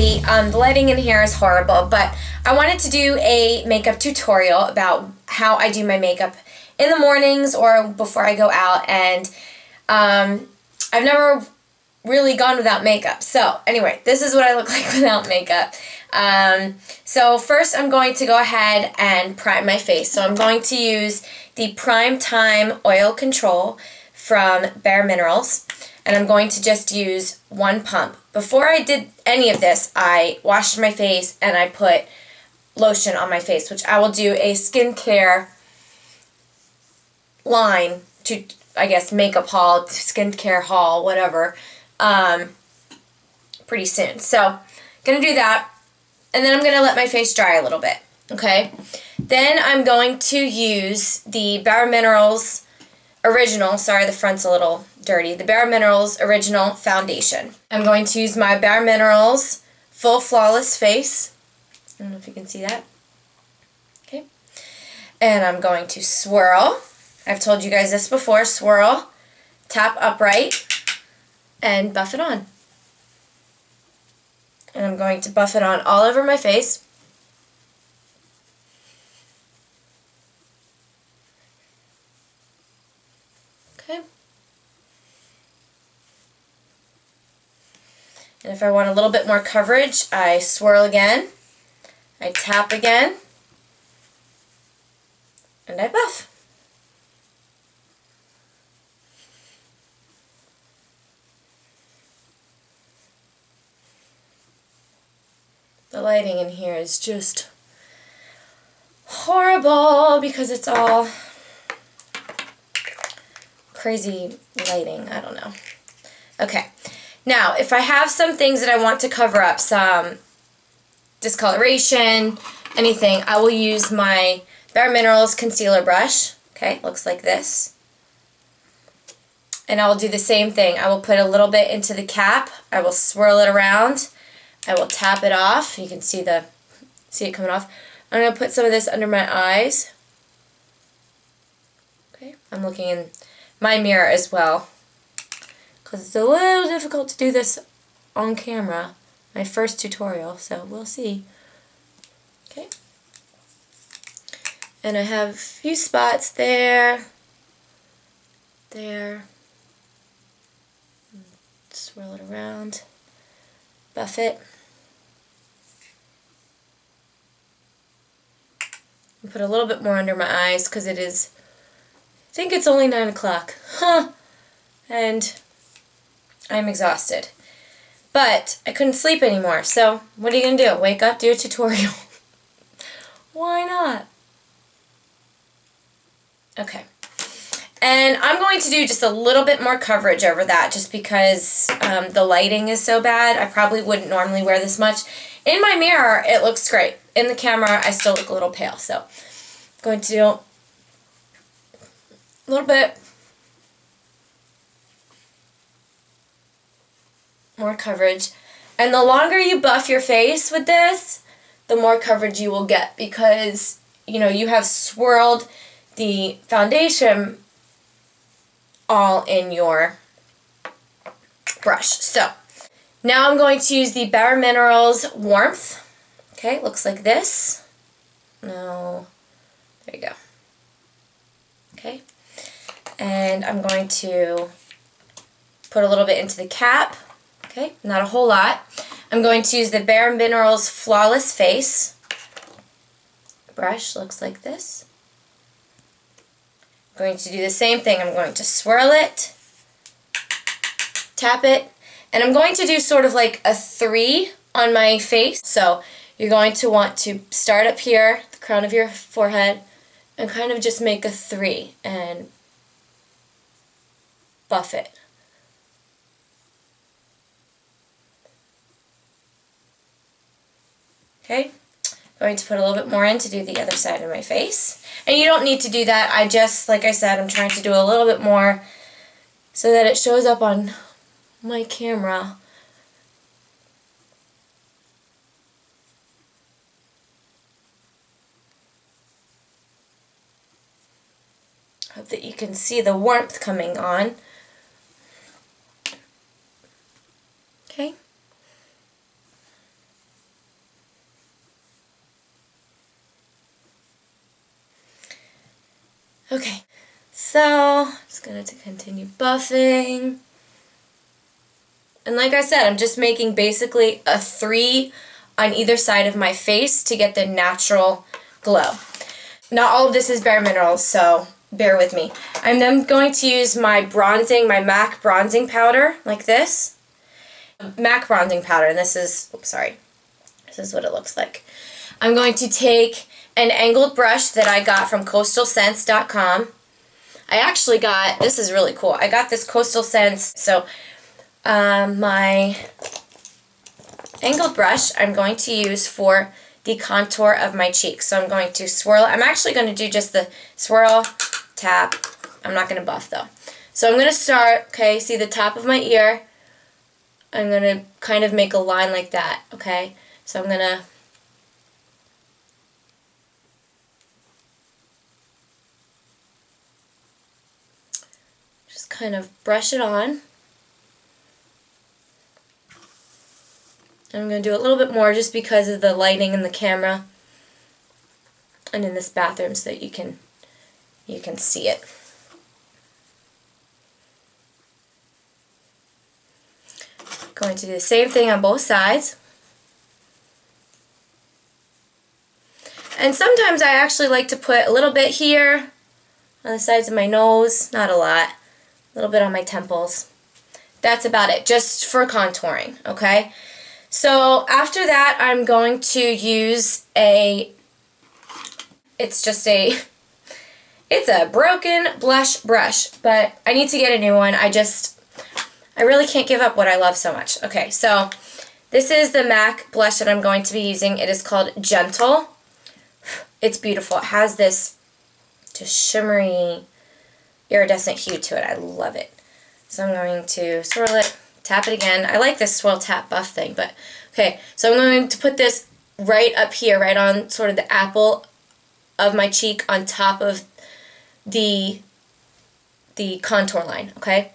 crazy. The lighting in here is horrible, but I wanted to do a makeup tutorial about how I do my makeup in the mornings or before I go out, and I've never really gone without makeup. So anyway, this is what I look like without makeup. So first I'm going to go ahead and prime my face. So I'm going to use the Prime Time Oil Control from Bare Minerals, and I'm going to just use one pump. Before I did any of this, I washed my face and I put lotion on my face, which I will do a skincare line to, I guess, makeup haul, skincare haul, whatever, pretty soon. So, gonna do that, and then I'm gonna let my face dry a little bit, okay? Then I'm going to use the Bare Minerals Original, sorry, the front's a little dirty, the Bare Minerals Original Foundation. I'm going to use my Bare Minerals Full Flawless Face. I don't know if you can see that. Okay. And I'm going to swirl. I've told you guys this before. Swirl, tap upright, and buff it on. And I'm going to buff it on all over my face. Okay. And if I want a little bit more coverage, I swirl again, I tap again, and I buff. The lighting in here is just horrible because it's all crazy lighting. I don't know. Okay. Now, if I have some things that I want to cover up, some discoloration, anything, I will use my Bare Minerals concealer brush. Okay, looks like this. And I will do the same thing. I will put a little bit into the cap. I will swirl it around. I will tap it off. You can see it coming off. I'm going to put some of this under my eyes. Okay, I'm looking in my mirror as well, because it's a little difficult to do this on camera. My first tutorial, so we'll see. Okay. And I have a few spots there. There. Swirl it around. Buff it. And put a little bit more under my eyes because it is, I think it's only 9 o'clock. Huh. And I'm exhausted. But I couldn't sleep anymore, so what are you going to do? Wake up, do a tutorial. Why not? Okay. And I'm going to do just a little bit more coverage over that just because the lighting is so bad. I probably wouldn't normally wear this much. In my mirror, it looks great. In the camera, I still look a little pale. So I'm going to do a little bit more coverage. And the longer you buff your face with this, the more coverage you will get because, you know, you have swirled the foundation all in your brush. So now I'm going to use the Bare Minerals Warmth. Okay, looks like this. No, there you go. Okay, and I'm going to put a little bit into the cap. Okay, not a whole lot. I'm going to use the Bare Minerals Flawless Face brush. Looks like this. I'm going to do the same thing. I'm going to swirl it, tap it, and I'm going to do sort of like a 3 on my face. So you're going to want to start up here, the crown of your forehead, and kind of just make a 3 and buff it. Okay? Going to put a little bit more in to do the other side of my face. And you don't need to do that. I just, like I said, I'm trying to do a little bit more so that it shows up on my camera. Hope that you can see the warmth coming on. Okay. Okay, so I'm just going to continue buffing. And like I said, I'm just making basically a 3 on either side of my face to get the natural glow. Not all of this is Bare Minerals, so bear with me. I'm then going to use my bronzing, my MAC bronzing powder, like this. MAC bronzing powder, and this is, oops, sorry. This is what it looks like. I'm going to take an angled brush that I got from coastalscents.com. I actually got, this is really cool, I got this Coastal Scents, so my angled brush I'm going to use for the contour of my cheeks. So I'm going to swirl. I'm actually going to do just the swirl, tap. I'm not going to buff though. So I'm going to start, okay, see the top of my ear. I'm going to kind of make a line like that, okay? So I'm going to just kind of brush it on. I'm going to do a little bit more just because of the lighting in the camera and in this bathroom so that you can see it. Going to do the same thing on both sides. And sometimes I actually like to put a little bit here on the sides of my nose, not a lot, a little bit on my temples. That's about it, just for contouring, okay? So after that, I'm going to use it's a broken blush brush, but I need to get a new one. I really can't give up what I love so much. Okay, so this is the MAC blush that I'm going to be using. It is called Gentle. It's beautiful. It has this just shimmery, iridescent hue to it. I love it. So I'm going to swirl it, tap it again. I like this swirl tap buff thing, but okay. So I'm going to put this right up here, right on sort of the apple of my cheek on top of the contour line, okay?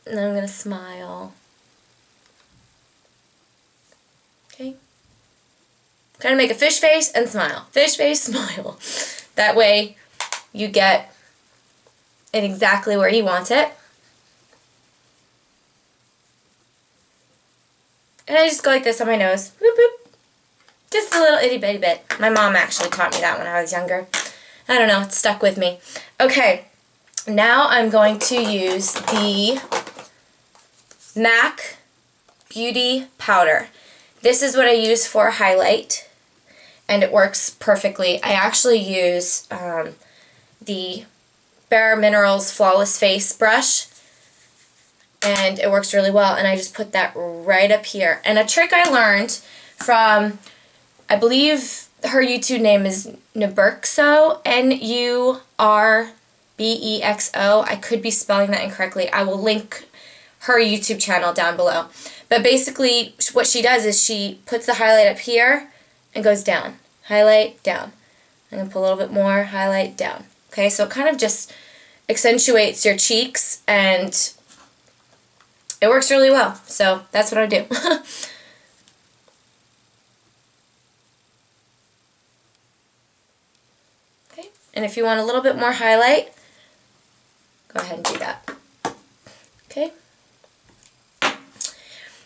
And then I'm going to smile. Okay? Kind of make a fish face and smile. Fish face, smile. That way you get it exactly where you want it. And I just go like this on my nose. Boop, boop. Just a little itty bitty bit. My mom actually taught me that when I was younger. I don't know, it stuck with me. Okay, now I'm going to use the MAC Beauty Powder. This is what I use for highlight, and it works perfectly. I actually use the Bare Minerals Flawless Face brush, and it works really well, and I just put that right up here. And a trick I learned from, I believe her YouTube name is NURBERXO, N-U-R-B-E-X-O. I could be spelling that incorrectly. I will link her YouTube channel down below. But basically what she does is she puts the highlight up here and goes down. Highlight, down. I'm going to put a little bit more, highlight, down. Okay, so it kind of just accentuates your cheeks, and it works really well. So that's what I do. Okay, and if you want a little bit more highlight, go ahead and do that. Okay.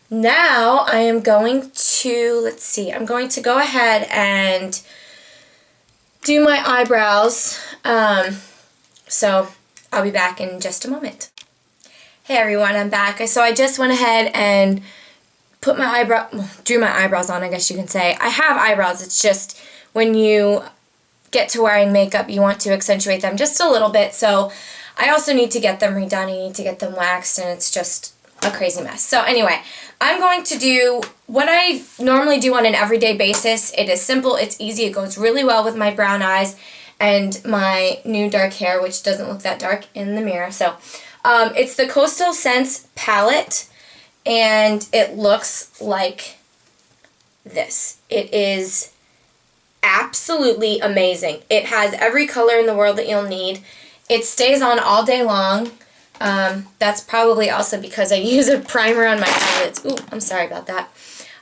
Now I am going to, let's see, I'm going to go ahead and do my eyebrows. So I'll be back in just a moment. Hey everyone, I'm back. So I just went ahead and put my drew my eyebrows on, I guess you can say. I have eyebrows, it's just when you get to wearing makeup, you want to accentuate them just a little bit. So I also need to get them redone, I need to get them waxed, and it's just a crazy mess. So anyway, I'm going to do what I normally do on an everyday basis. It is simple, it's easy, it goes really well with my brown eyes and my new dark hair, which doesn't look that dark in the mirror. So it's the Coastal Scents palette, and it looks like this. It is absolutely amazing. It has every color in the world that you'll need. It stays on all day long. That's probably also because I use a primer on my eyelids. Ooh, I'm sorry about that.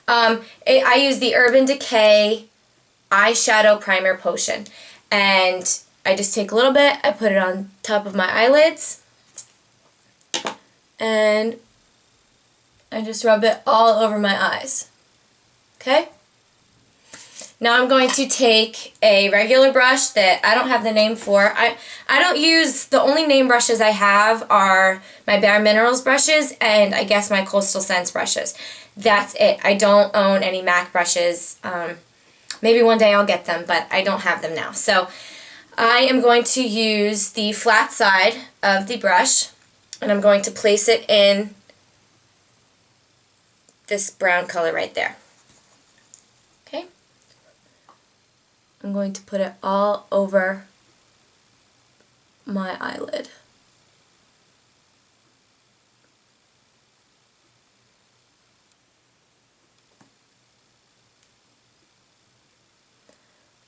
I use the Urban Decay eyeshadow primer potion. And I just take a little bit, I put it on top of my eyelids, and I just rub it all over my eyes. Okay? Now I'm going to take a regular brush that I don't have the name for. I don't use, the only name brushes I have are my Bare Minerals brushes and I guess my Coastal Scents brushes. That's it. I don't own any MAC brushes. Maybe one day I'll get them, but I don't have them now. So I am going to use the flat side of the brush and I'm going to place it in this brown color right there. Okay? I'm going to put it all over my eyelid.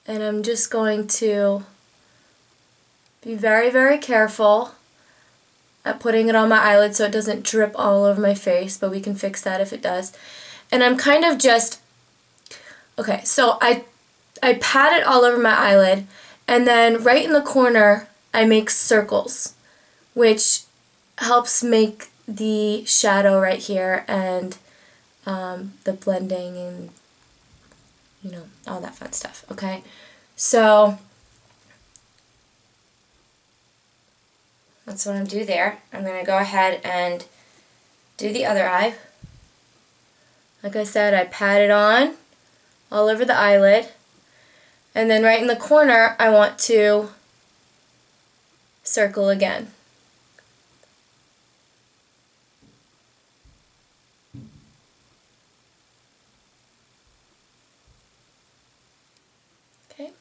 And I'm just going to be very, very careful at putting it on my eyelid so it doesn't drip all over my face, but we can fix that if it does. And I'm kind of just, okay, so I pat it all over my eyelid, and then right in the corner I make circles, which helps make the shadow right here and the blending and, you know, all that fun stuff, okay? So that's what I'm doing there. I'm going to go ahead and do the other eye. Like I said, I pat it on all over the eyelid. And then right in the corner, I want to circle again. Okay.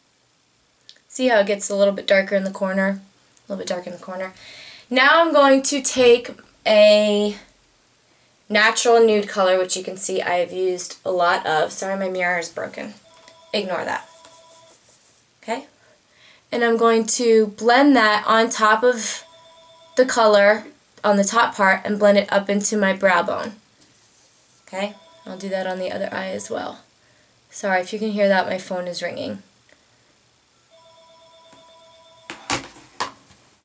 See how it gets a little bit darker in the corner? A little bit darker in the corner. Now I'm going to take a natural nude color, which you can see I have used a lot of. Sorry, my mirror is broken. Ignore that. Okay? And I'm going to blend that on top of the color on the top part and blend it up into my brow bone. Okay? I'll do that on the other eye as well. Sorry if you can hear that, my phone is ringing.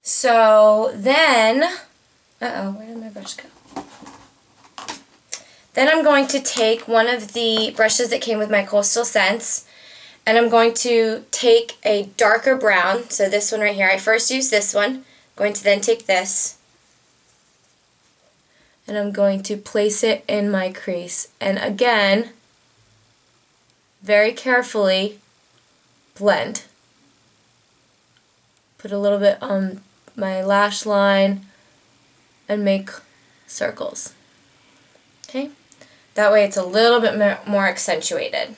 So then, where did my brush go? Then I'm going to take one of the brushes that came with my Coastal Scents, and I'm going to take a darker brown, so this one right here. I first used this one. I'm going to then take this, and I'm going to place it in my crease. And again, very carefully blend. Put a little bit on my lash line and make circles. Okay? That way it's a little bit more accentuated.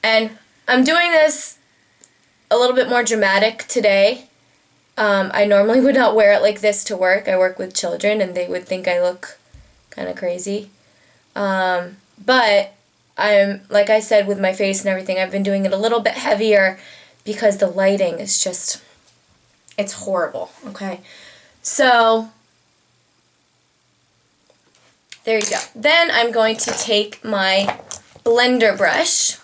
And I'm doing this a little bit more dramatic today. I normally would not wear it like this to work. I work with children and they would think I look kind of crazy. But I'm, like I said, with my face and everything, I've been doing it a little bit heavier because the lighting is just, it's horrible, okay? So, there you go. Then I'm going to take my blender brush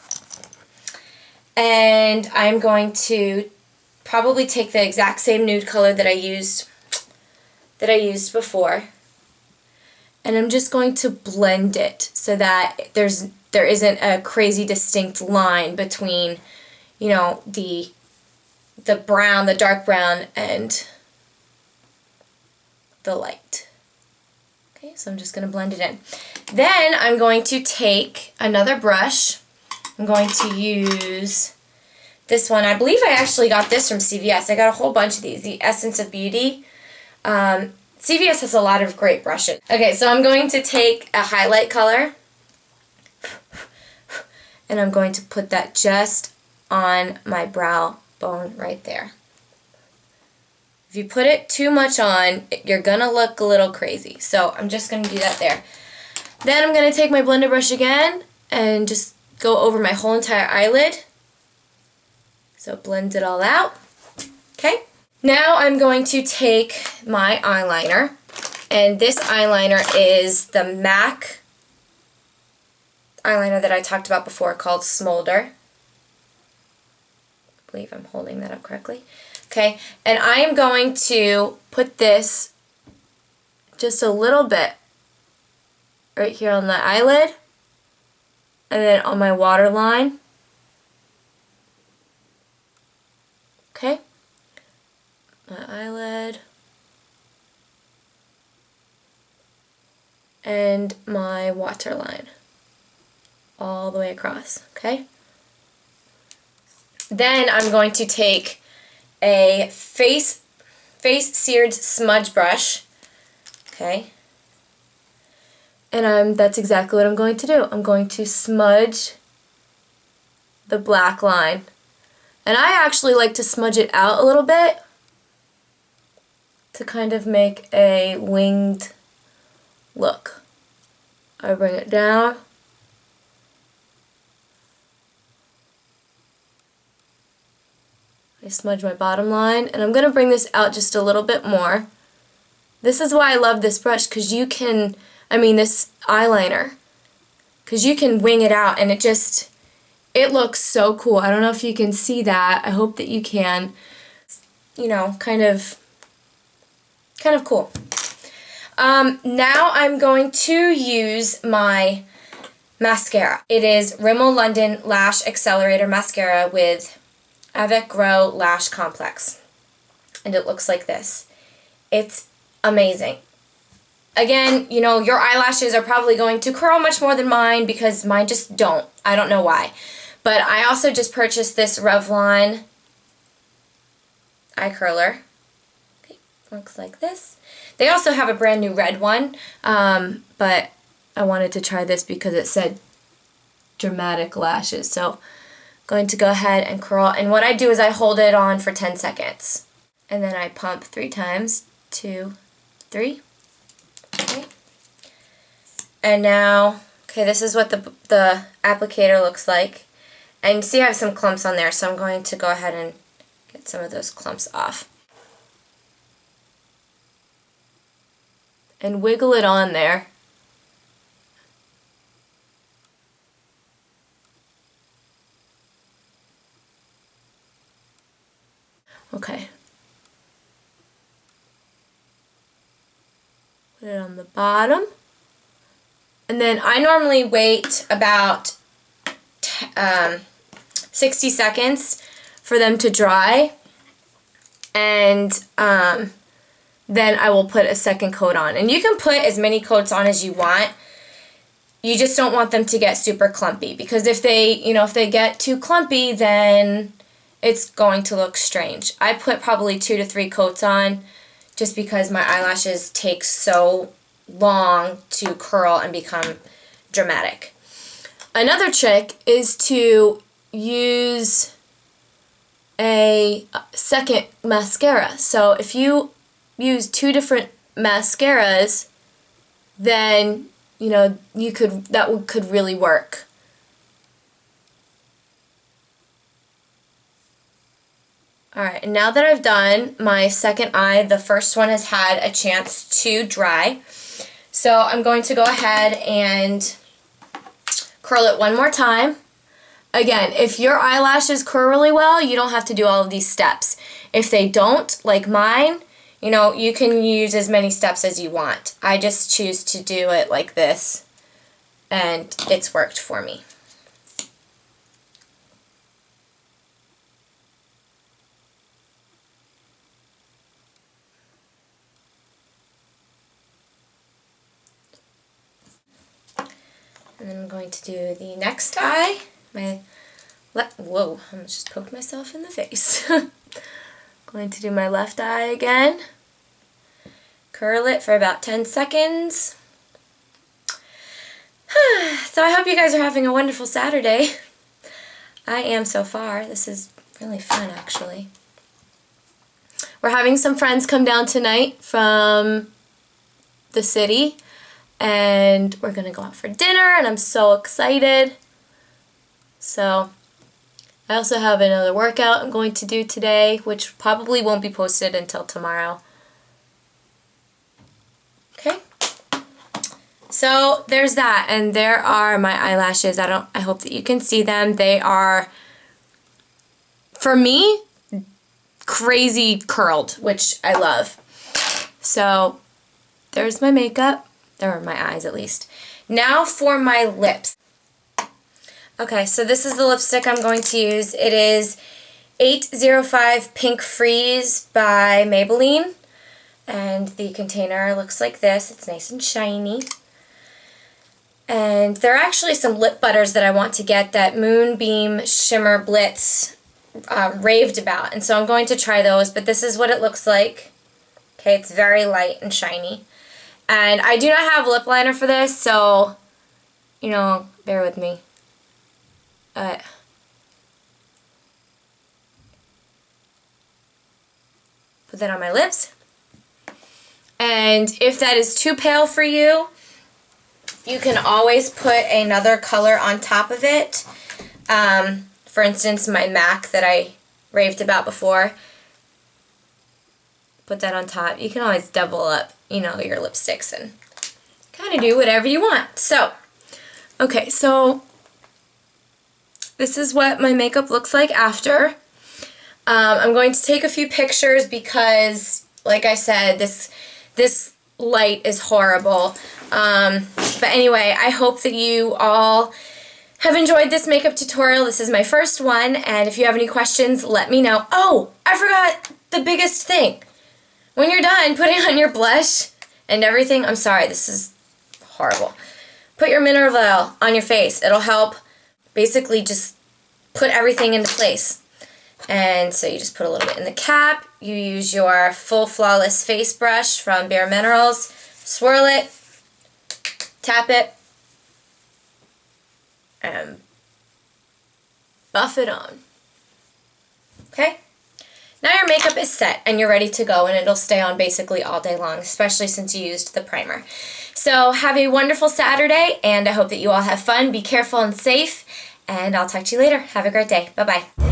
and I'm going to probably take the exact same nude color that I used before, and I'm just going to blend it so that there isn't a crazy distinct line between, you know, the brown, the dark brown, and the light. Okay, so I'm just going to blend it in. Then I'm going to take another brush. I'm going to use this one. I believe I actually got this from CVS. I got a whole bunch of these. The Essence of Beauty. CVS has a lot of great brushes. Okay, so I'm going to take a highlight color and I'm going to put that just on my brow bone right there. If you put it too much on, you're gonna look a little crazy. So I'm just gonna do that there. Then I'm gonna take my blender brush again and just go over my whole entire eyelid. So it blends it all out. Okay. Now I'm going to take my eyeliner, and this eyeliner is the MAC eyeliner that I talked about before called Smolder. believe I'm holding that up correctly. Okay, and I am going to put this just a little bit right here on the eyelid, and then on my waterline. Okay, my eyelid and my waterline all the way across, okay? Then I'm going to take a face seared smudge brush, okay? And that's exactly what I'm going to do. I'm going to smudge the black line. And I actually like to smudge it out a little bit to kind of make a winged look. I bring it down. I smudge my bottom line, and I'm going to bring this out just a little bit more. This is why I love this brush, because you can, this eyeliner, because you can wing it out, and it looks so cool. I don't know if you can see that. I hope that you can. You know, kind of cool. Now I'm going to use my mascara. It is Rimmel London Lash Accelerator Mascara with Avec Lash Complex. And it looks like this. It's amazing. Again, you know, your eyelashes are probably going to curl much more than mine because mine just don't. I don't know why. But I also just purchased this Revlon eye curler. Okay, looks like this. They also have a brand new red one, but I wanted to try this because it said dramatic lashes. So I'm going to go ahead and curl. And what I do is I hold it on for 10 seconds. And then I pump 3 times. 2, 3. Okay. And now, okay, this is what the applicator looks like. And you see I have some clumps on there, so I'm going to go ahead and get some of those clumps off. And wiggle it on there. Okay. Put it on the bottom. And then I normally wait about 60 seconds for them to dry. And then I will put a second coat on. And you can put as many coats on as you want. You just don't want them to get super clumpy, because if they get too clumpy, then it's going to look strange. I put probably 2 to 3 coats on just because my eyelashes take so long to curl and become dramatic. Another trick is to use a second mascara. So if you use 2 different mascaras, then that could really work. Alright, and now that I've done my second eye, the first one has had a chance to dry. So I'm going to go ahead and curl it one more time. Again, if your eyelashes curl really well, you don't have to do all of these steps. If they don't, like mine, you can use as many steps as you want. I just choose to do it like this, and it's worked for me. And then I'm going to do the next eye. Whoa, I almost just poked myself in the face. Going to do my left eye again. Curl it for about 10 seconds. So I hope you guys are having a wonderful Saturday. I am so far. This is really fun, actually. We're having some friends come down tonight from the city, and we're going to go out for dinner, and I'm so excited. So I also have another workout I'm going to do today, which probably won't be posted until tomorrow. Okay. So there's that, and there are my eyelashes. I hope that you can see them. They are for me, crazy curled, which I love. So there's my makeup, or my eyes at least. Now for my lips. Okay, so this is the lipstick I'm going to use. It is 805 Pink Freeze by Maybelline. And the container looks like this. It's nice and shiny. And there are actually some lip butters that I want to get that Moonbeam Shimmer Blitz raved about. And so I'm going to try those, but this is what it looks like. Okay, it's very light and shiny. And I do not have lip liner for this, so, you know, bear with me. Put that on my lips. And if that is too pale for you, you can always put another color on top of it. For instance, my MAC that I raved about before. Put that on top. You can always double up, you know, your lipsticks and kind of do whatever you want. So, okay, so this is what my makeup looks like after. I'm going to take a few pictures because, like I said, this light is horrible. But anyway, I hope that you all have enjoyed this makeup tutorial. This is my first one, and if you have any questions, let me know. Oh, I forgot the biggest thing. When you're done putting on your blush and everything, I'm sorry, this is horrible. Put your Mineralize on your face. It'll help basically just put everything into place. And so you just put a little bit in the cap. You use your Full Flawless Face Brush from Bare Minerals. Swirl it, tap it, and buff it on. Okay? Now your makeup is set and you're ready to go, and it'll stay on basically all day long, especially since you used the primer. So have a wonderful Saturday, and I hope that you all have fun. Be careful and safe, and I'll talk to you later. Have a great day. Bye-bye.